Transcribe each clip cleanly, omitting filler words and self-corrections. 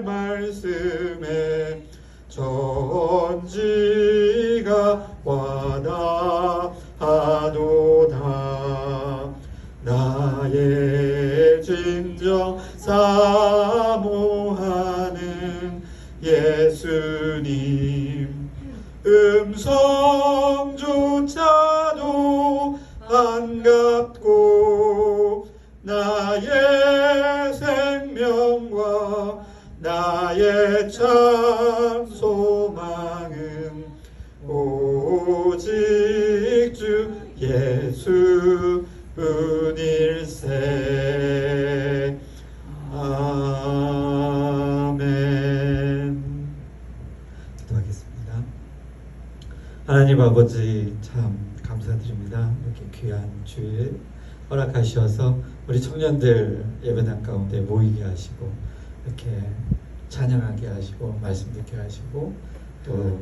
말씀에 전지가 와닿아도다. 나의 진정 사모하는 예수님 음성조차도 반갑고 나의 생명과 나의 참 소망은 오직 주 예수 뿐일세. 아멘. 기도하겠습니다. 하나님 아버지, 참 감사드립니다. 이렇게 귀한 주일 허락하셔서 우리 청년들 예배당 가운데 모이게 하시고 이렇게 찬양하게 하시고 말씀 듣게 하시고 또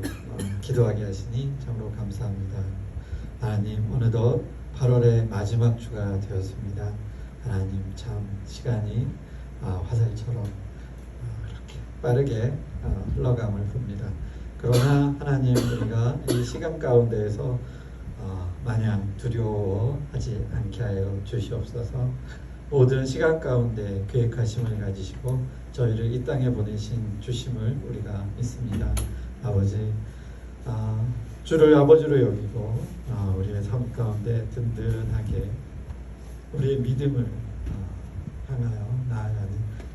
기도하게 하시니 참으로 감사합니다. 하나님, 어느덧 8월의 마지막 주가 되었습니다. 하나님, 참 시간이 화살처럼 이렇게 빠르게 흘러감을 봅니다. 그러나 하나님, 우리가 이 시간 가운데에서 마냥 두려워하지 않게 하여 주시옵소서. 모든 시간 가운데 계획하심을 가지시고 저희를 이 땅에 보내신 주심을 우리가 믿습니다. 아버지, 주를 아버지로 여기고 우리의 삶 가운데 든든하게 우리의 믿음을 향하여 나아가는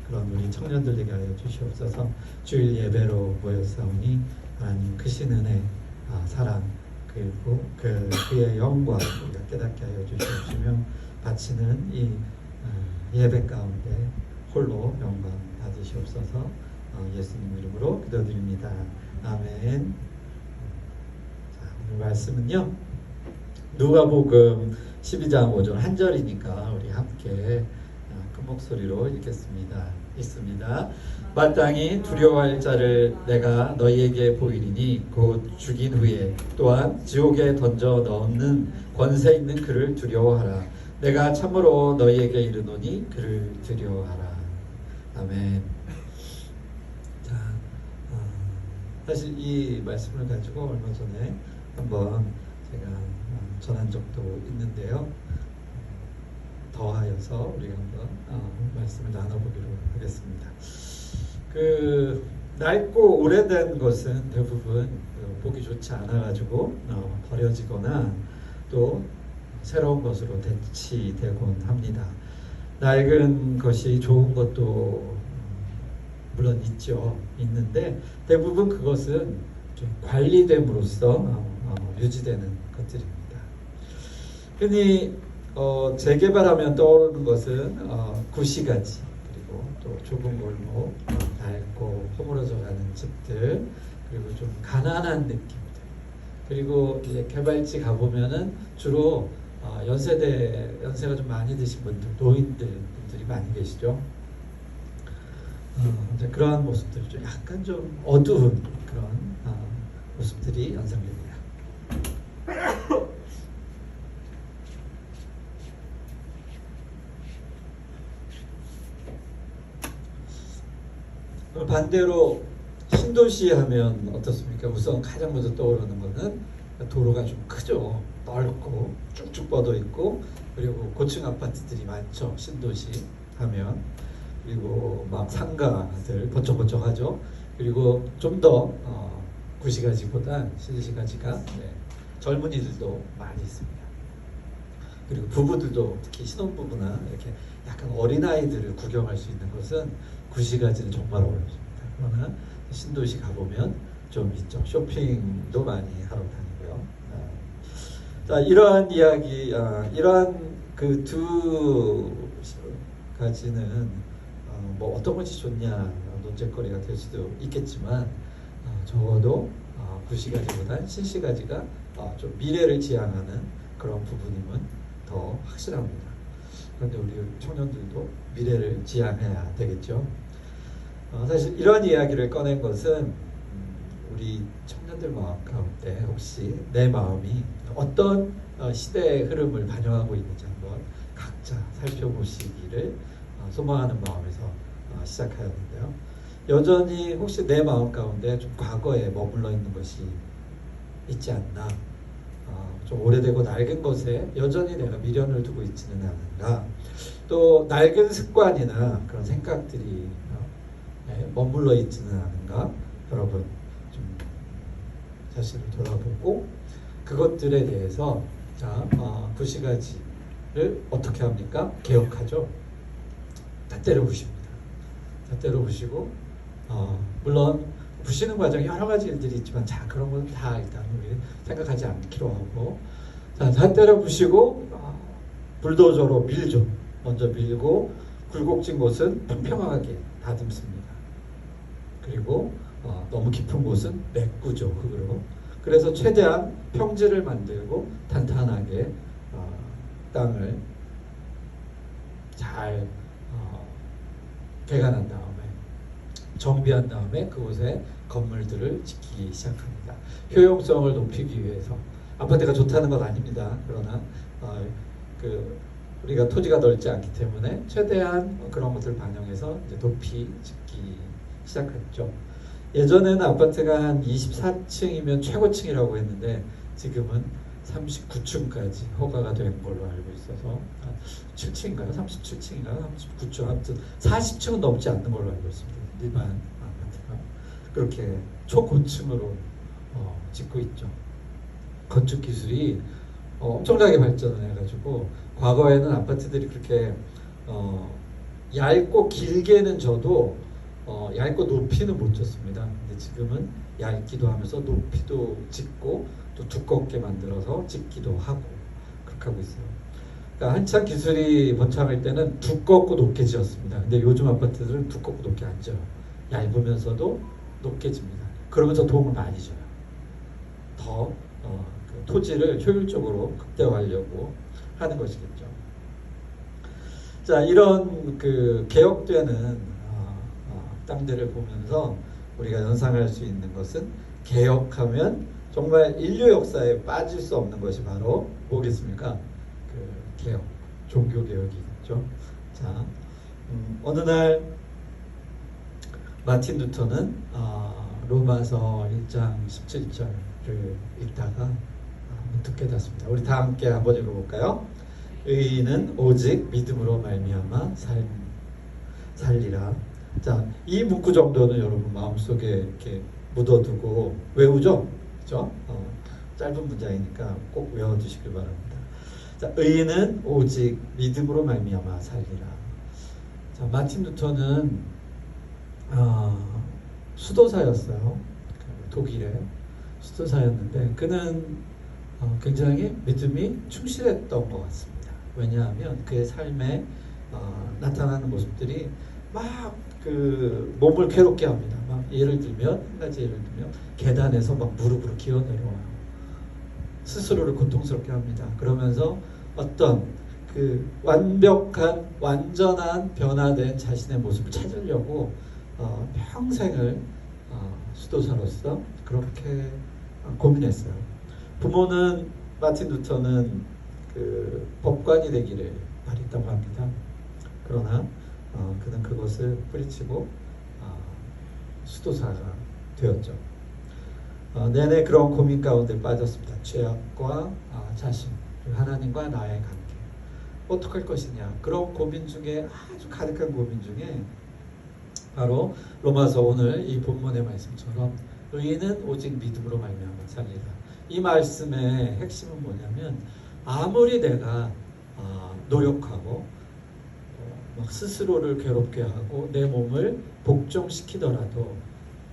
그런 우리 청년들 되게 하여 주시옵소서. 주일 예배로 모였사오니 하나님 크신 은혜, 사랑, 그리고 그의 영광 우리가 깨닫게 하여 주시옵시며 바치는 이 예배 가운데 홀로 영광 받으시옵소서. 예수님 이름으로 기도드립니다. 아멘. 자, 오늘 말씀은요, 누가복음 12장 5절 한 절이니까 우리 함께 큰 목소리로 읽겠습니다. 있습니다. 마땅히 두려워할 자를 내가 너희에게 보이리니 곧 죽인 후에 또한 지옥에 던져 넣는 권세 있는 그를 두려워하라. 내가 참으로 너희에게 이르노니 그를 두려워하라. 아멘. 자, 사실 이 말씀을 가지고 얼마 전에 한번 제가 전한 적도 있는데요. 더하여서 우리가 한번 말씀을 나눠보기로 하겠습니다. 그 낡고 오래된 것은 대부분 보기 좋지 않아가지고 버려지거나 또 새로운 것으로 대치되곤 합니다. 낡은 것이 좋은 것도 물론 있는데 대부분 그것은 좀 관리됨으로써 유지되는 것들입니다. 흔히 재개발하면 떠오르는 것은 구시가지, 그리고 또 좁은 골목, 낡고 허물어져가는 집들, 그리고 좀 가난한 느낌들, 그리고 이제 개발지 가보면은 주로 연세가 좀 많이 드신 분들, 노인들이 많이 계시죠. 이제 그러한 모습들, 좀 약간 좀 어두운 그런 모습들이 연상됩니다. 반대로 신도시 하면 어떻습니까? 우선 가장 먼저 떠오르는 거는 도로가 좀 크죠. 넓고 쭉쭉 뻗어 있고, 그리고 고층 아파트들이 많죠. 신도시 하면. 그리고 막 상가들 번쩍번쩍하죠. 그리고 좀 더 구시가지보다 신시가지가 젊은이들도 많이 있습니다. 그리고 부부들도, 특히 신혼부부나 이렇게 약간 어린아이들을 구경할 수 있는 것은 구시가지는 정말 어렵습니다. 그러나 신도시 가보면 좀 있죠. 쇼핑도 많이 하러 다니고요. 자, 이러한 이야기, 이러한 그 두 가지는 뭐 어떤 것이 좋냐 논쟁거리가 될 수도 있겠지만, 적어도 구시가지보다 신시가지가 좀 미래를 지향하는 그런 부분임은 더 확실합니다. 그런데 우리 청년들도 미래를 지향해야 되겠죠. 사실 이런 이야기를 꺼낸 것은 우리 청년들 마음 가운데 혹시 내 마음이 어떤 시대의 흐름을 반영하고 있는지 한번 각자 살펴보시기를 소망하는 마음에서 시작하였는데요. 여전히 혹시 내 마음 가운데 좀 과거에 머물러 있는 것이 있지 않나, 좀 오래되고 낡은 것에 여전히 내가 미련을 두고 있지는 않은가, 또 낡은 습관이나 그런 생각들이 머물러 있지는 않은가, 여러분 좀 자신을 돌아보고 그것들에 대해서 구시가지를 어떻게 합니까? 개혁하죠. 다 때려 부십니다. 다 때려 부시고, 물론 부시는 과정에 여러 가지 일들이 있지만, 자, 그런 건 다 일단 우리 생각하지 않기로 하고, 자, 다 때려 부시고, 불도저로 밀죠. 먼저 밀고 굴곡진 곳은 평평하게 다듬습니다. 그리고 너무 깊은 곳은 메꾸죠, 흙으로. 그래서 최대한 평지를 만들고 탄탄하게 땅을 잘 개간한 다음에, 정비한 다음에 그곳에 건물들을 짓기 시작합니다. 효용성을 높이기 위해서. 아파트가 좋다는 건 아닙니다. 그러나 우리가 토지가 넓지 않기 때문에 최대한 그런 것들을 반영해서 이제 높이 짓기 시작했죠. 예전에는 아파트가 한 24층이면 최고층이라고 했는데, 지금은 39층까지 허가가 된 걸로 알고 있어서, 7층인가요? 37층인가요? 39층, 아무튼 40층은 넘지 않는 걸로 알고 있습니다. 일반 아파트가 그렇게 초고층으로 짓고 있죠. 건축 기술이 엄청나게 발전을 해가지고, 과거에는 아파트들이 그렇게 얇고 길게는 져도 얇고 높이는 못 졌습니다. 근데 지금은 얇기도 하면서 높이도 짓고 또 두껍게 만들어서 짓기도 하고 그렇게 하고 있어요. 그러니까 한참 기술이 번창할 때는 두껍고 높게 지었습니다. 근데 요즘 아파트들은 두껍고 높게 안 져요. 얇으면서도 높게 집니다. 그러면서 도움을 많이 줘요. 더 그 토지를 효율적으로 극대화하려고 하는 것이겠죠. 자, 이런 그 개혁되는 땅들을 보면서 우리가 연상할 수 있는 것은, 개혁하면 정말 인류 역사에 빠질 수 없는 것이 바로 뭐겠습니까? 그 개혁, 종교 개혁이겠죠. 자, 어느 날 마틴 루터는 로마서 1장 17절을 읽다가 문득 깨닫습니다. 우리 다 함께 한번 읽어볼까요? 의인은 오직 믿음으로 말미암아 살리라. 자, 이 문구 정도는 여러분 마음속에 이렇게 묻어두고 외우죠? 그렇죠? 짧은 문장이니까 꼭 외워두시길 바랍니다. 자, 의인은 오직 믿음으로 말미암아 살리라. 자, 마틴 루터는 수도사였어요. 독일의 수도사였는데, 그는 굉장히 믿음이 충실했던 것 같습니다. 왜냐하면 그의 삶에 나타나는 모습들이 막 그 몸을 괴롭게 합니다. 막 예를 들면, 한 가지 예를 들면 계단에서 막 무릎으로 기어 내려와요. 스스로를 고통스럽게 합니다. 그러면서 어떤 그 완전한 변화된 자신의 모습을 찾으려고 평생을 수도사로서 그렇게 고민했어요. 부모는, 마틴 루터는 그 법관이 되기를 바랬다고 합니다. 그러나 그는 그것을 뿌리치고 수도사가 되었죠. 내내 그런 고민 가운데 빠졌습니다. 죄악과 자신, 하나님과 나의 관계, 어떻게 할 것이냐, 그런 고민 중에, 아주 가득한 고민 중에 바로 로마서 오늘 이 본문의 말씀처럼 의인은 오직 믿음으로 말미암아 살리라. 이 말씀의 핵심은 뭐냐면, 아무리 내가 노력하고 막 스스로를 괴롭게 하고 내 몸을 복종시키더라도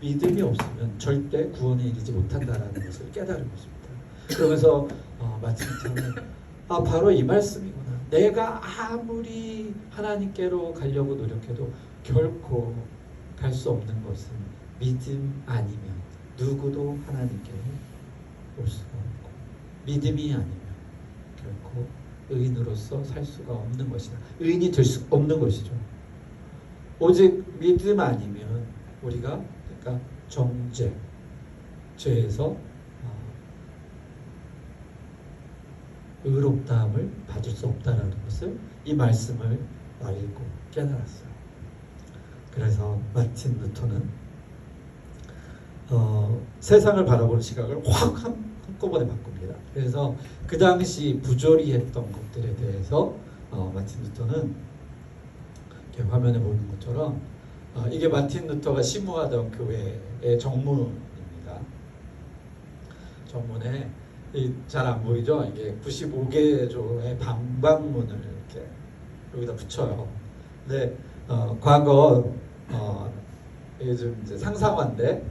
믿음이 없으면 절대 구원에 이르지 못한다라는 것을 깨달은 것입니다. 그러면서 마침표는 바로 이 말씀이구나. 내가 아무리 하나님께로 가려고 노력해도 결코 갈 수 없는 것은 믿음 아니면 누구도 하나님께 올 수가 없고, 믿음이 아니면 결코 의인으로서 살 수가 없는 것이다. 의인이 될 수 없는 것이죠. 오직 믿음 아니면 우리가, 그러니까 정죄, 죄에서 의롭다함을 받을 수 없다라는 것을 이 말씀을 읽고 깨달았어요. 그래서 마틴 루터는 세상을 바라보는 시각을 확 한꺼번에 바꿉니다. 그래서 그 당시 부조리 했던 것들에 대해서 마틴 루터는 이렇게 화면에 보는 것처럼 이게 마틴 루터가 심우하던 교회의 정문입니다. 정문에 잘 안 보이죠? 이게 95개조의 방방문을 이렇게 여기다 붙여요. 근데 과거 요즘 이제 상상화인데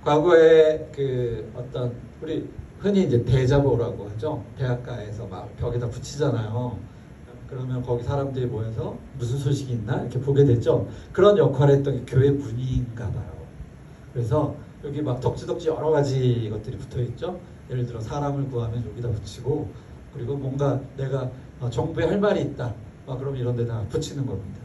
과거에 그 어떤 우리 흔히 이제 대자보라고 하죠. 대학가에서 막 벽에다 붙이잖아요. 그러면 거기 사람들이 모여서 무슨 소식이 있나 이렇게 보게 되죠. 그런 역할을 했던 게 교회 문인가 봐요. 그래서 여기 막 덕지덕지 여러 가지 것들이 붙어 있죠. 예를 들어 사람을 구하면 여기다 붙이고, 그리고 뭔가 내가 정부에 할 말이 있다. 그럼 이런 데다 붙이는 겁니다.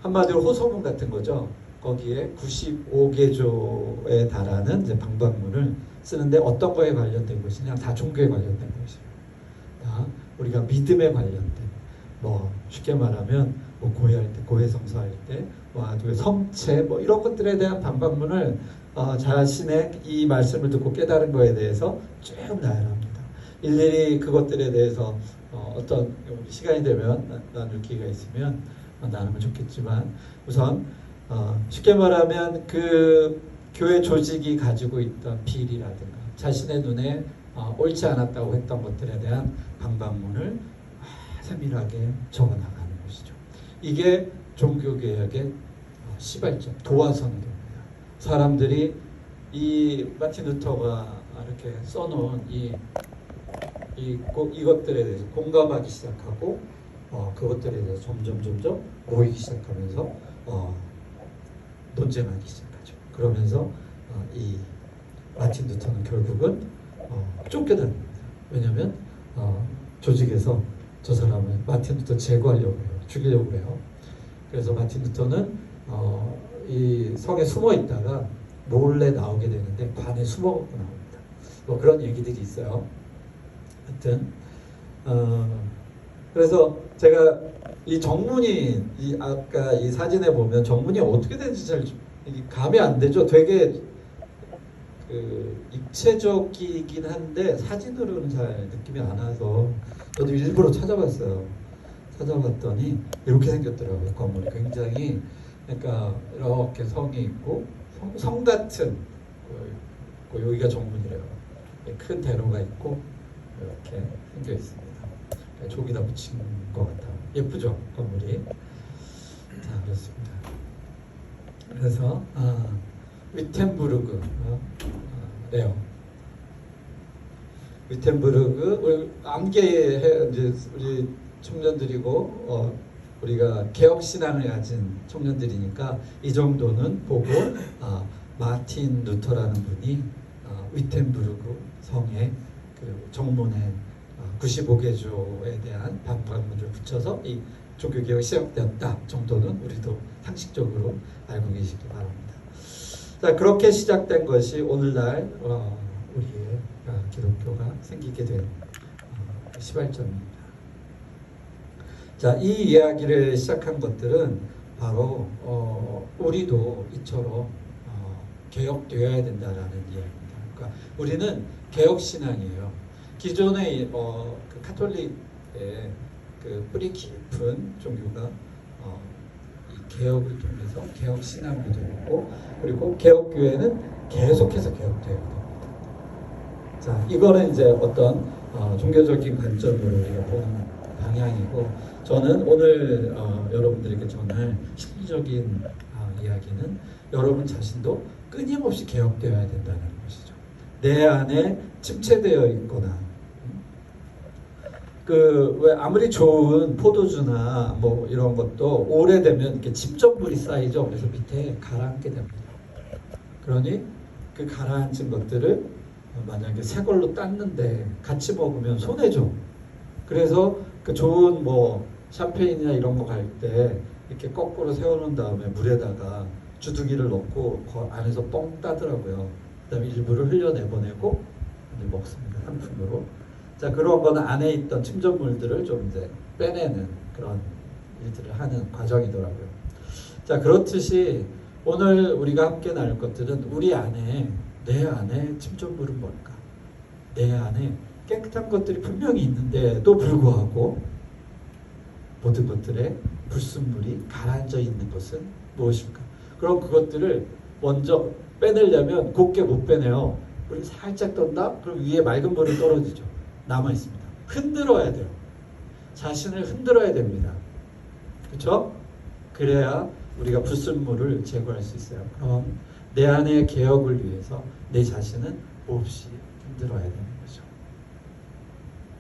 한마디로 호소문 같은 거죠. 거기에 95개조에 달하는 이제 방방문을 쓰는데 어떤 거에 관련된 것이냐? 다 종교에 관련된 것입니다. 우리가 믿음에 관련된, 쉽게 말하면 고해할 때, 고해성사할 때, 성체 이런 것들에 대한 방방문을 자신의 이 말씀을 듣고 깨달은 거에 대해서 쭉 나열합니다. 일일이 그것들에 대해서 어떤 시간이 되면 나눌 기회가 있으면 나누면 좋겠지만, 우선 쉽게 말하면 그 교회 조직이 가지고 있던 비리라든가 자신의 눈에 옳지 않았다고 했던 것들에 대한 방방문을 세밀하게 적어나가는 것이죠. 이게 종교개혁의 시발점, 도화선이 됩니다. 사람들이 이 마틴 루터가 이렇게 써놓은 이것들에 대해서 공감하기 시작하고 그것들에 대해서 점점 모이기 시작하면서 논쟁하기 시작하죠. 그러면서 이 마틴 루터는 결국은 쫓겨납니다. 왜냐하면 조직에서 저 사람을 마틴 루터 제거하려고 해요. 죽이려고 해요. 그래서 마틴 루터는 이 성에 숨어 있다가 몰래 나오게 되는데 관에 숨어갖고 나옵니다. 그런 얘기들이 있어요. 하여튼 그래서 제가 이 정문이 아까 이 사진에 보면 정문이 어떻게 되는지 잘 감이 안 되죠. 되게 입체적이긴 한데 사진으로는 잘 느낌이 안 와서 저도 일부러 찾아봤어요. 찾아봤더니 이렇게 생겼더라고요. 건물이 굉장히, 그러니까 이렇게 성이 있고 성 같은 여기가 정문이래요. 큰 대로가 있고 이렇게 생겨 있습니다. 저기다 붙인 것 같아요. 예쁘죠, 건물이. 자, 그렇습니다. 그래서 위텐부르그 네요. 위텐부르그 우리 암계에 이제 우리 청년들이고 우리가 개혁 신앙을 가진 청년들이니까 이 정도는 보고 마틴 루터라는 분이 위텐부르그 성의 그 정문에 95개조에 대한 방문을 붙여서 이 종교개혁이 시작되었다 정도는 우리도 상식적으로 알고 계시기 바랍니다. 자, 그렇게 시작된 것이 오늘날 우리의 기독교가 생기게 된 시발점입니다. 자, 이 이야기를 시작한 것들은 바로 우리도 이처럼 개혁되어야 된다라는 이야기입니다. 그러니까 우리는 개혁 신앙이에요. 기존의 그 카톨릭의 그 뿌리 깊은 종교가 이 개혁을 통해서 개혁 신앙이 되고, 그리고 개혁 교회는 계속해서 개혁되어야 됩니다. 자, 이거는 이제 어떤 종교적인 관점으로 우리가 보는 방향이고, 저는 오늘 여러분들에게 전할 실질적인 이야기는 여러분 자신도 끊임없이 개혁되어야 된다는 것이죠. 내 안에 침체되어 있거나 왜 아무리 좋은 포도주나 이런 것도 오래되면 이렇게 집전물이 쌓이죠. 그래서 밑에 가라앉게 됩니다. 그러니 그 가라앉은 것들을 만약에 새 걸로 땄는데 같이 먹으면 손해죠. 그래서 그 좋은 샴페인이나 이런 거 갈 때 이렇게 거꾸로 세워놓은 다음에 물에다가 주둥이를 넣고 그 안에서 뻥 따더라고요. 그다음에 일부를 흘려내보내고 먹습니다. 상품으로. 자, 그런 거는 안에 있던 침전물들을 좀 이제 빼내는 그런 일들을 하는 과정이더라고요. 자, 그렇듯이 오늘 우리가 함께 나눌 것들은 우리 안에, 내 안에 침전물은 뭘까? 내 안에 깨끗한 것들이 분명히 있는데도 불구하고 모든 것들에 불순물이 가라앉아 있는 것은 무엇일까? 그럼 그것들을 먼저 빼내려면 곱게 못 빼내요. 우리 살짝 떤다? 그럼 위에 맑은 물이 떨어지죠. 남아 있습니다. 흔들어야 돼요. 자신을 흔들어야 됩니다. 그렇죠? 그래야 우리가 불순물을 제거할 수 있어요. 그럼 내 안의 개혁을 위해서 내 자신은 몹시 흔들어야 되는 거죠.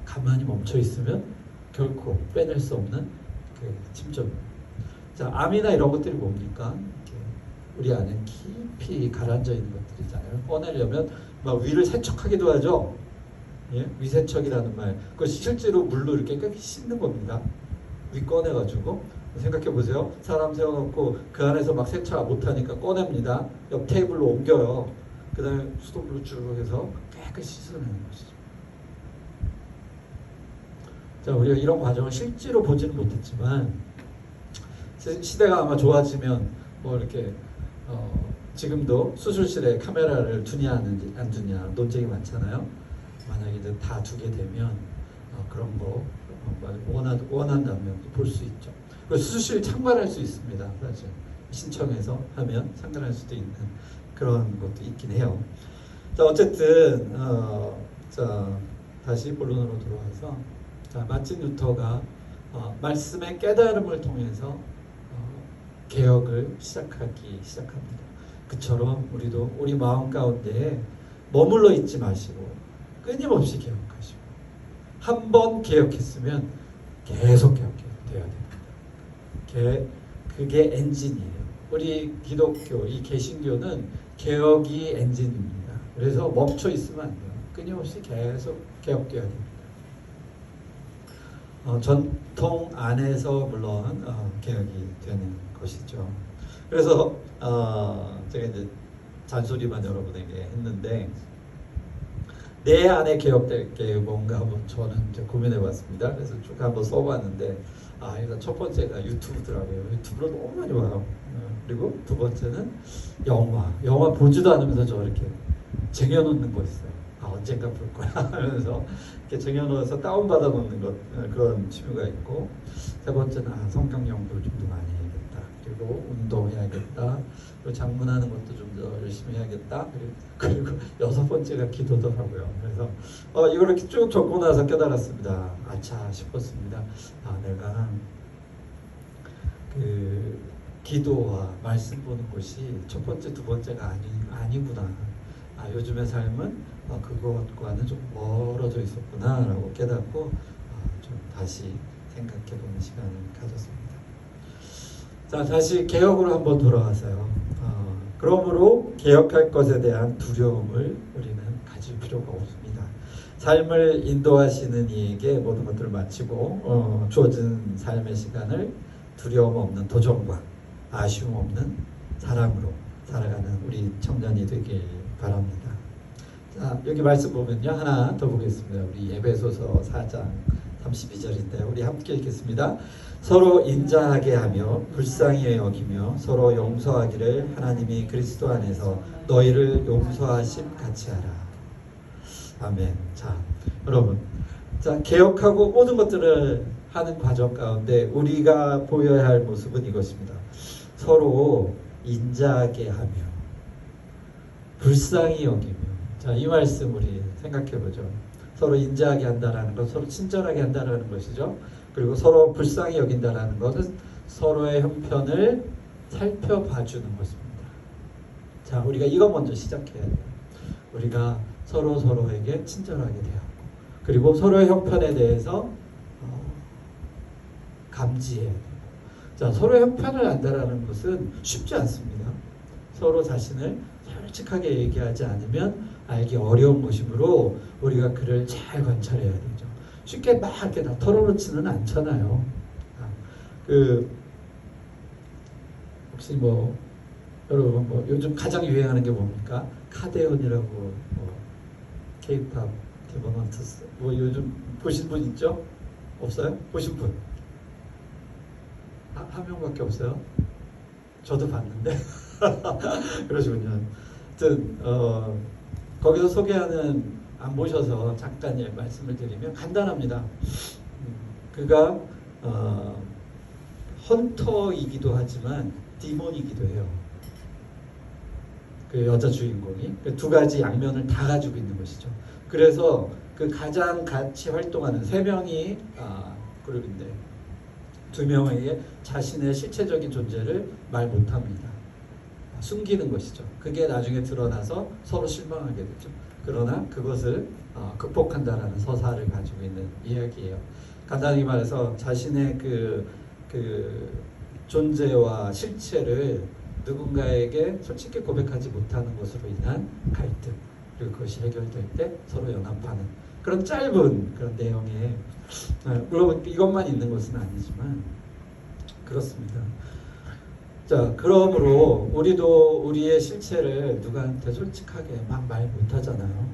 가만히 멈춰 있으면 결코 빼낼 수 없는 그 침전. 자, 암이나 이런 것들이 뭡니까? 우리 안에 깊이 가라앉아 있는 것들이잖아요. 꺼내려면 막 위를 세척하기도 하죠. 예? 위세척이라는 말. 그거 실제로 물로 이렇게 깨끗이 씻는 겁니다. 위 꺼내가지고. 생각해 보세요. 사람 세워놓고 그 안에서 막 세차 못하니까 꺼냅니다. 옆 테이블로 옮겨요. 그 다음에 수돗물로 쭉 해서 깨끗이 씻어내는 것이죠. 자, 우리가 이런 과정을 실제로 보지는 못했지만 시대가 아마 좋아지면 뭐 이렇게 지금도 수술실에 카메라를 두냐 안 두냐 논쟁이 많잖아요. 만약에 다 두게 되면 그런 거 원한다면 볼 수 있죠. 수술실 참관할 수 있습니다. 사실 신청해서 하면 참관할 수도 있는 그런 것도 있긴 해요. 자, 어쨌든 자, 다시 본론으로 돌아와서 자, 마틴 루터가 말씀의 깨달음을 통해서 개혁을 시작합니다. 그처럼 우리도 우리 마음 가운데에 머물러 있지 마시고 끊임없이 개혁하시고 한 번 개혁했으면 계속 개혁돼야 됩니다. 그게 엔진이에요. 우리 기독교, 이 개신교는 개혁이 엔진입니다. 그래서 멈춰 있으면 안 돼요. 끊임없이 계속 개혁돼야 됩니다. 전통 안에서 물론 개혁이 되는 것이죠. 그래서 제가 이제 잔소리만 여러분에게 했는데 내 안에 개혁될 게 뭔가 한번 저는 이제 고민해봤습니다. 그래서 쭉 한번 써봤는데 일단 첫 번째가 유튜브더라고요. 유튜브로 너무 많이 와요. 그리고 두 번째는 영화 보지도 않으면서 저 이렇게 쟁여놓는 거 있어요. 언젠가 볼 거야 하면서 이렇게 쟁여놓아서 다운받아 놓는 것, 그런 취미가 있고, 세 번째는 성경 연구를 좀 더 많이 해야겠다. 그리고 운동해야겠다. 그리고 장문하는 것도 좀 더 열심히 해야겠다. 그리고 여섯 번째가 기도더라고요. 그래서 이걸 이렇게 쭉 적고 나서 깨달았습니다. 아차 싶었습니다. 내가 그 기도와 말씀 보는 것이 첫 번째, 두 번째가 아니구나. 요즘의 삶은 그것과는 좀 멀어져 있었구나라고 깨닫고 좀 다시 생각해보는 시간을 가졌습니다. 자, 다시 개혁으로 한번 돌아와서요. 그러므로 개혁할 것에 대한 두려움을 우리는 가질 필요가 없습니다. 삶을 인도하시는 이에게 모든 것들을 마치고 주어진 삶의 시간을 두려움 없는 도전과 아쉬움 없는 사랑으로 살아가는 우리 청년이 되길 바랍니다. 자, 여기 말씀 보면요. 하나 더 보겠습니다. 우리 에베소서 4장 32절인데 우리 함께 읽겠습니다. 서로 인자하게 하며 불쌍히 여기며 서로 용서하기를 하나님이 그리스도 안에서 너희를 용서하심 같이 하라. 아멘. 자, 여러분, 자, 개혁하고 모든 것들을 하는 과정 가운데 우리가 보여야 할 모습은 이것입니다. 서로 인자하게 하며 불쌍히 여기며. 자, 이 말씀 우리 생각해 보죠. 서로 인자하게 한다라는 것, 서로 친절하게 한다라는 것이죠. 그리고 서로 불쌍히 여긴다라는 것은 서로의 형편을 살펴봐 주는 것입니다. 자, 우리가 이거 먼저 시작해야 돼요. 우리가 서로에게 친절하게 대하고, 그리고 서로의 형편에 대해서 감지해야 돼요. 자, 서로의 형편을 안다라는 것은 쉽지 않습니다. 서로 자신을 솔직하게 얘기하지 않으면 알기 어려운 것이므로 우리가 그를 잘 관찰해야 되죠. 쉽게 막 이렇게 다 털어놓지는 않잖아요. 혹시 여러분 요즘 가장 유행하는 게 뭡니까? 카데온이라고 K-팝 데모넌트스 요즘 보신 분 있죠? 없어요? 보신 분? 한 명밖에 없어요? 저도 봤는데 그러시군요. 하여튼 거기서 소개하는 안 보셔서 잠깐 말씀을 드리면 간단합니다. 그가 헌터이기도 하지만 디몬이기도 해요. 그 여자 주인공이 그 두 가지 양면을 다 가지고 있는 것이죠. 그래서 그 가장 같이 활동하는 세 명이 그룹인데 두 명에게 자신의 실체적인 존재를 말 못합니다. 숨기는 것이죠. 그게 나중에 드러나서 서로 실망하게 되죠. 그러나 그것을 극복한다라는 서사를 가지고 있는 이야기예요. 간단히 말해서 자신의 그 존재와 실체를 누군가에게 솔직히 고백하지 못하는 것으로 인한 갈등, 그리고 그것이 해결될 때 서로 연합하는 그런 짧은 그런 내용의, 물론 이것만 있는 것은 아니지만 그렇습니다. 자, 그러므로 우리도 우리의 실체를 누구한테 솔직하게 막 말 못하잖아요.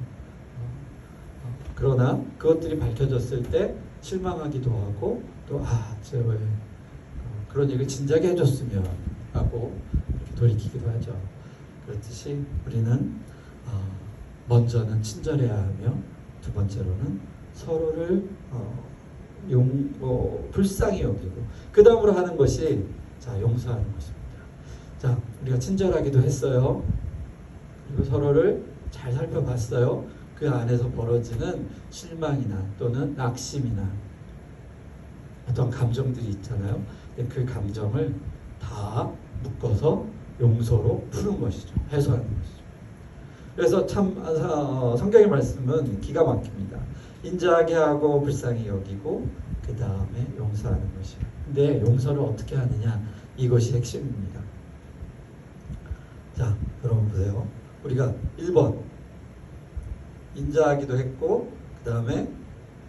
그러나 그것들이 밝혀졌을 때 실망하기도 하고 또 제가 왜 그런 얘기를 진작에 해줬으면 하고 돌이키기도 하죠. 그렇듯이 우리는 먼저는 친절해야 하며 두 번째로는 서로를 불쌍히 여기고 그 다음으로 하는 것이 용서하는 것입니다. 자, 우리가 친절하기도 했어요. 그리고 서로를 잘 살펴봤어요. 그 안에서 벌어지는 실망이나 또는 낙심이나 어떤 감정들이 있잖아요. 그 감정을 다 묶어서 용서로 푸는 것이죠. 해소하는 것이죠. 그래서 참 성경의 말씀은 기가 막힙니다. 인자하게 하고 불쌍히 여기고 그 다음에 용서하는 것이에요. 근데 용서를 어떻게 하느냐, 이것이 핵심입니다. 자, 여러분 보세요. 우리가 1번 인자하기도 했고 그 다음에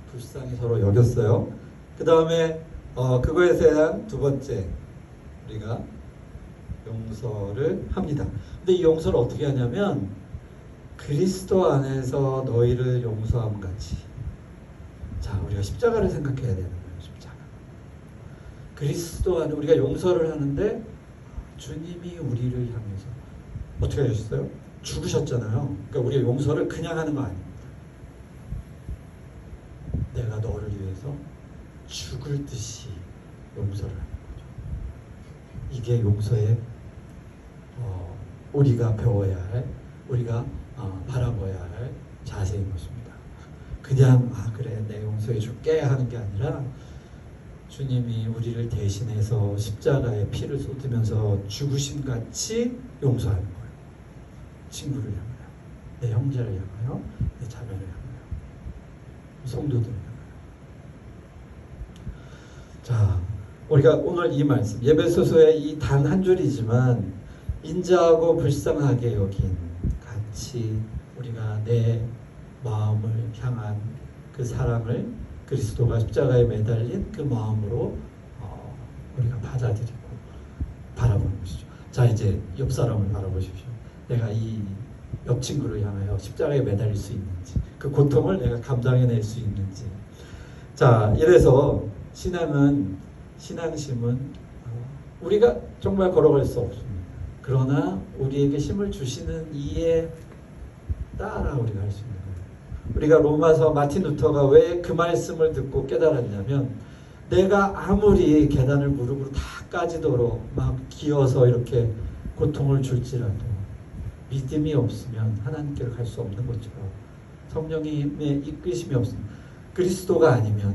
불쌍히 서로 여겼어요. 그 다음에 그거에 대한 두 번째, 우리가 용서를 합니다. 근데 이 용서를 어떻게 하냐면 그리스도 안에서 너희를 용서함 같이. 자, 우리가 십자가를 생각해야 되는 거예요. 십자가. 그리스도 안에 우리가 용서를 하는데 주님이 우리를 향해서 어떻게 하셨어요? 죽으셨잖아요. 그러니까 우리가 용서를 그냥 하는 거 아닙니다. 내가 너를 위해서 죽을 듯이 용서를 하는 거죠. 이게 용서의 우리가 배워야 할, 우리가 바라봐야 할 자세인 것입니다. 그냥 그래 내 용서해 줄게 하는 게 아니라 주님이 우리를 대신해서 십자가에 피를 쏟으면서 죽으심 같이 용서하는 거예요. 친구를 향하여, 내 형제를 향하여, 내 자매를 향하여, 성도들을 향하여. 자, 우리가 오늘 이 말씀 예배소서의 이 단 한 줄이지만 인자하고 불쌍하게 여긴 같이 우리가 내 마음을 향한 그 사랑을 그리스도가 십자가에 매달린 그 마음으로 우리가 받아들이고 바라보는 것이죠. 자, 이제 옆 사람을 바라보십시오. 내가 이 옆 친구를 향하여 십자가에 매달릴 수 있는지, 그 고통을 내가 감당해낼 수 있는지. 자, 이래서 신앙심은 우리가 정말 걸어갈 수 없습니다. 그러나 우리에게 힘을 주시는 이에 따라 우리가 할 수 있는 거예요. 우리가 로마서 마틴 루터가 왜 그 말씀을 듣고 깨달았냐면, 내가 아무리 계단을 무릎으로 다 까지도록 막 기어서 이렇게 고통을 줄지라도 믿음이 없으면 하나님께로 갈 수 없는 것처럼, 성령님의 이끄심이 없으면, 그리스도가 아니면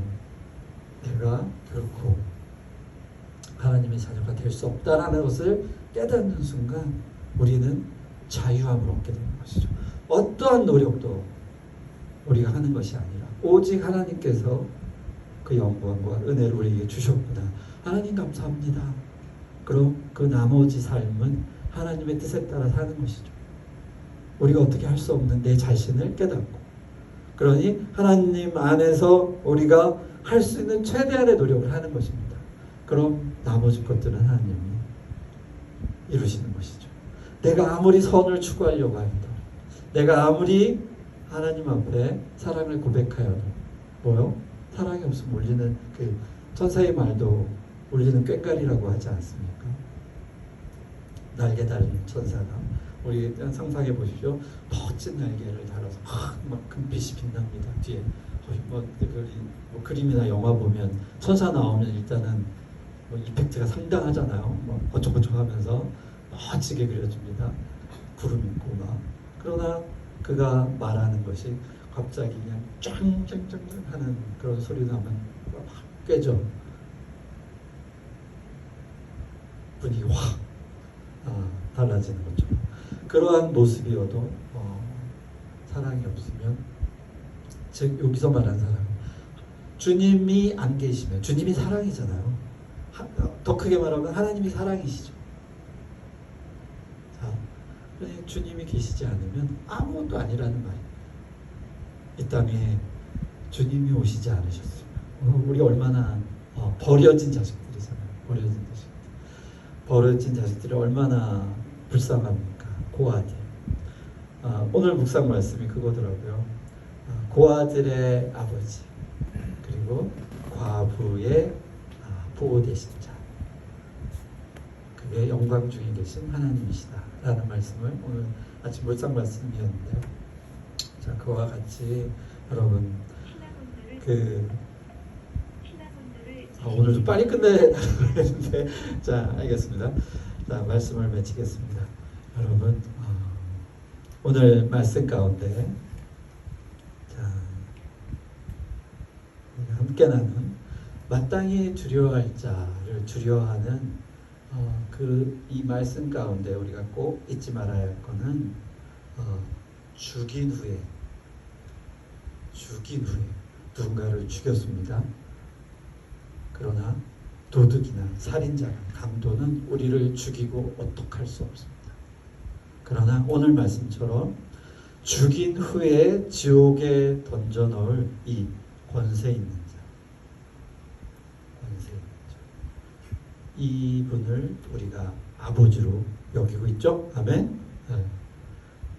내가 결코 하나님의 자녀가 될 수 없다라는 것을 깨닫는 순간 우리는 자유함을 얻게 되는 것이죠. 어떠한 노력도 우리가 하는 것이 아니라 오직 하나님께서 그 영광과 은혜를 우리에게 주셨구나. 하나님 감사합니다. 그럼 그 나머지 삶은 하나님의 뜻에 따라 사는 것이죠. 우리가 어떻게 할 수 없는 내 자신을 깨닫고, 그러니 하나님 안에서 우리가 할 수 있는 최대한의 노력을 하는 것입니다. 그럼 나머지 것들은 하나님이 이루시는 것이죠. 내가 아무리 선을 추구하려고 해도, 내가 아무리 하나님 앞에 사랑을 고백하여도 사랑이 없으면 울리는 그 천사의 말도 울리는 꽹과리라고 하지 않습니까? 날개 달린 천사가 우리 상상해 보십시오. 멋진 날개를 달아서 막 금빛이 빛납니다. 뒤에 뭐 그림이나 영화 보면 천사 나오면 일단은 뭐 이펙트가 상당하잖아요. 뭐 번쩍번쩍하면서 멋지게 그려집니다. 구름 있고 막. 그러나 그가 말하는 것이 갑자기 그냥 짱짱짱 하는 그런 소리 나면 확 깨져. 분위기 확 달라지는 거죠. 그러한 모습이어도 사랑이 없으면, 즉 여기서 말하는 사랑, 주님이 안 계시면, 주님이 사랑이잖아요. 더 크게 말하면 하나님이 사랑이시죠. 자, 주님이 계시지 않으면 아무것도 아니라는 말이에요. 이 땅에 주님이 오시지 않으셨으면 우리 얼마나 버려진 자식들이잖아요. 버려진 자식들이 얼마나 불쌍합니까? 고아들. 오늘 묵상 말씀이 그거더라고요. 고아들의 아버지, 그리고 과부의 보호되신 자, 그게 영광 중에 계신 하나님이시다 라는 말씀을 오늘 아침 묵상 말씀이었는데요. 자, 그와 같이 여러분 오늘 좀 빨리 끝내려고 했는데 자, 알겠습니다. 자, 말씀을 마치겠습니다. 여러분, 오늘 말씀 가운데 자, 함께 나눈 마땅히 두려워할 자를 두려워하는 이 말씀 가운데 우리가 꼭 잊지 말아야 할 것은 죽인 후에 누군가를 죽였습니다. 그러나 도둑이나 살인자나 강도는 우리를 죽이고 어떡할 수 없습니다. 그러나 오늘 말씀처럼 죽인 후에 지옥에 던져 넣을 이 권세 있는 자, 이분을 우리가 아버지로 여기고 있죠. 아멘. 네.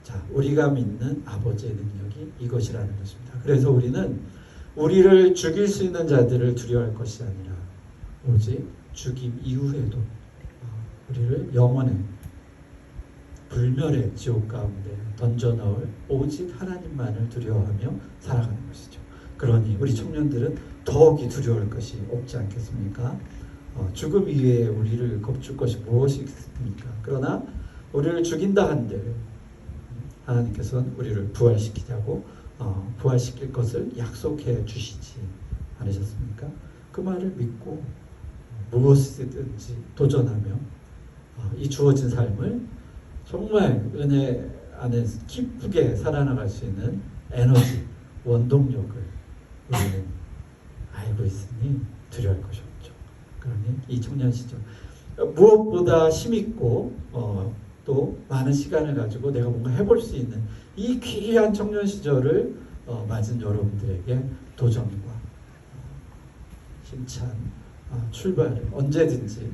자, 우리가 믿는 아버지의 능력이 이것이라는 것입니다. 그래서 우리는 우리를 죽일 수 있는 자들을 두려워할 것이 아니라 오직 죽임 이후에도 우리를 영원의 불멸의 지옥 가운데 던져 넣을 오직 하나님만을 두려워하며 살아가는 것이죠. 그러니 우리 청년들은 더욱이 두려울 것이 없지 않겠습니까? 죽음 이외에 우리를 겁줄 것이 무엇이 있습니까? 그러나 우리를 죽인다 한들 하나님께서는 우리를 부활시키자고 부활시킬 것을 약속해 주시지 않으셨습니까? 그 말을 믿고 무엇이든지 도전하며 이 주어진 삶을 정말 은혜 안에서 기쁘게 살아나갈 수 있는 에너지, 원동력을 우리는 알고 있으니 두려워할 것이 없죠. 그러니 이 청년 시절 무엇보다 힘있고 또 많은 시간을 가지고 내가 뭔가 해볼 수 있는 이 귀한 청년 시절을 맞은 여러분들에게 도전과 힘찬 출발을 언제든지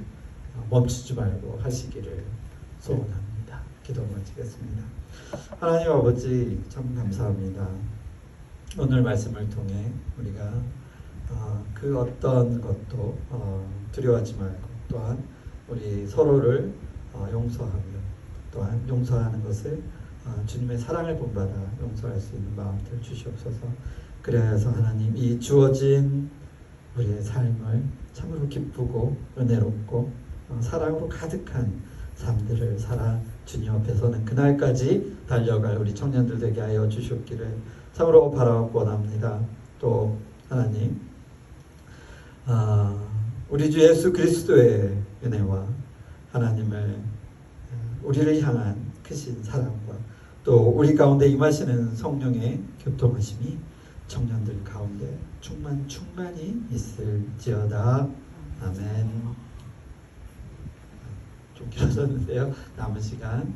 멈추지 말고 하시기를 소원합니다. 기도 마치겠습니다. 하나님 아버지, 참 감사합니다. 오늘 말씀을 통해 우리가 그 어떤 것도 두려워하지 말고 또한 우리 서로를 용서하며 또한 용서하는 것을 주님의 사랑을 본받아 용서할 수 있는 마음들 주시옵소서. 그래서 하나님, 이 주어진 우리의 삶을 참으로 기쁘고 은혜롭고 사랑으로 가득한 삶들을 살아 주님 앞에 서는 그날까지 달려갈 우리 청년들 되게 하여 주시옵기를 참으로 바라고 원합니다. 또 하나님, 우리 주 예수 그리스도의 은혜와 하나님을 우리를 향한 크신 사랑과 또 우리 가운데 임하시는 성령의 교통하심이 청년들 가운데 충만히 있을지어다. 아멘. 좀 길어졌는데요. 남은 시간